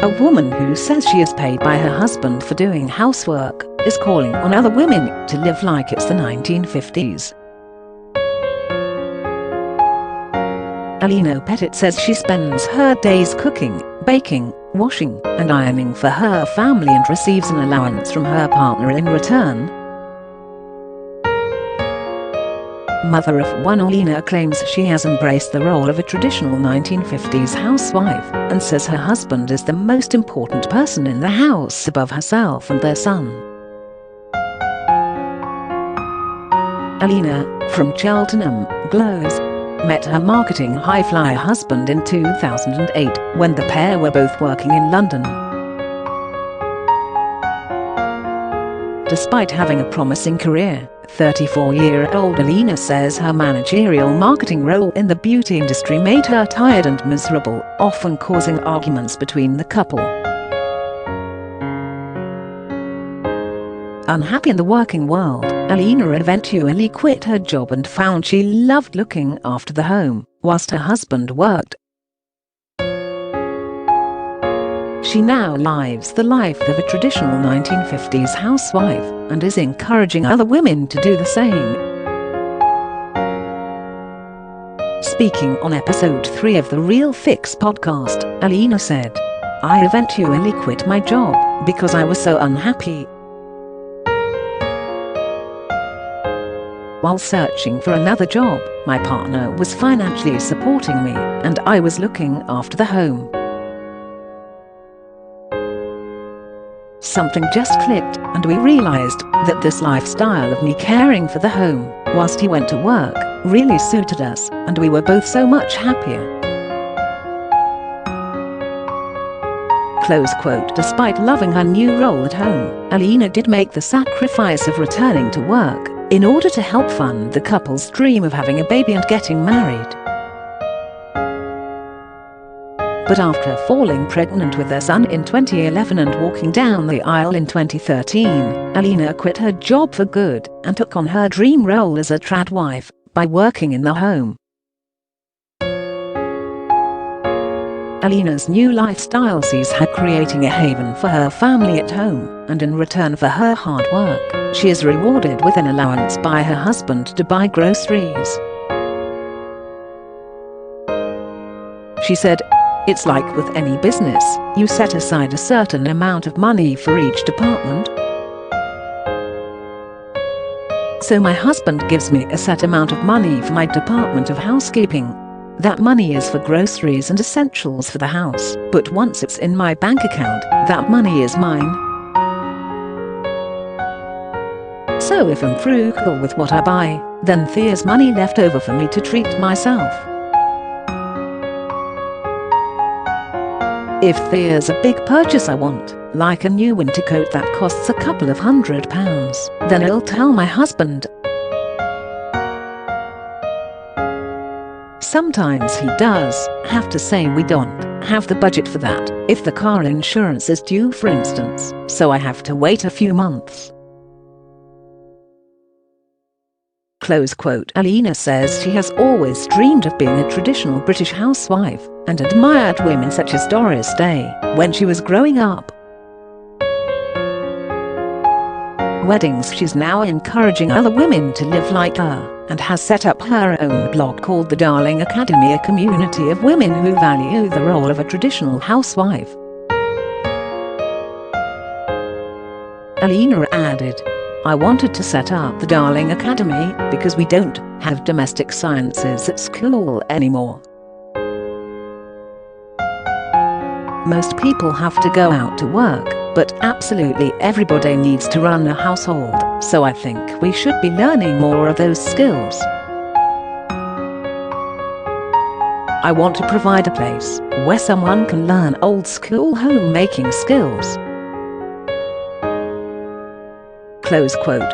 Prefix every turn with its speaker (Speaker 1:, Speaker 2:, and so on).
Speaker 1: A woman who says she is paid by her husband for doing housework is calling on other women to live like it's the 1950s. Alena Pettitt says she spends her days cooking, baking, washing, and ironing for her family and receives an allowance from her partner in return. Mother of one, Alena claims she has embraced the role of a traditional 1950s housewife and says her husband is the most important person in the house above herself and their son. Alena, from Cheltenham, Glos, met her marketing high-flyer husband in 2008 when the pair were both working in London. Despite having a promising career, 34-year-old Alena says her managerial marketing role in the beauty industry made her tired and miserable, often causing arguments between the couple. Unhappy in the working world, Alena eventually quit her job and found she loved looking after the home, whilst her husband worked. She now lives the life of a traditional 1950s housewife and is encouraging other women to do the same. Speaking on episode 3 of the Real Fix podcast, Alena said, "I eventually quit my job because I was so unhappy. While searching for another job, my partner was financially supporting me, and I was looking after the home. Something just clicked, and we realized that this lifestyle of me caring for the home, whilst he went to work, really suited us, and we were both so much happier." Close quote. Despite loving her new role at home, Alena did make the sacrifice of returning to work in order to help fund the couple's dream of having a baby and getting married. But after falling pregnant with their son in 2011 and walking down the aisle in 2013, Alena quit her job for good and took on her dream role as a tradwife by working in the home. Alena's new lifestyle sees her creating a haven for her family at home, and in return for her hard work, she is rewarded with an allowance by her husband to buy groceries. She said, "It's like with any business, you set aside a certain amount of money for each department. So my husband gives me a set amount of money for my department of housekeeping. That money is for groceries and essentials for the house, but once it's in my bank account, that money is mine. So if I'm frugal with what I buy, then there's money left over for me to treat myself. If there's a big purchase I want, like a new winter coat that costs a couple of £100, then I'll tell my husband. Sometimes he does have to say we don't have the budget for that, if the car insurance is due for instance, so I have to wait a few months." Close quote. Alena says she has always dreamed of being a traditional British housewife and admired women such as Doris Day when she was growing up. Weddings. She's now encouraging other women to live like her and has set up her own blog called The Darling Academy, a community of women who value the role of a traditional housewife. Alena added, "I wanted to set up the Darling Academy because we don't have domestic sciences at school anymore. Most people have to go out to work, but absolutely everybody needs to run a household, so I think we should be learning more of those skills. I want to provide a place where someone can learn old school homemaking skills." Close quote.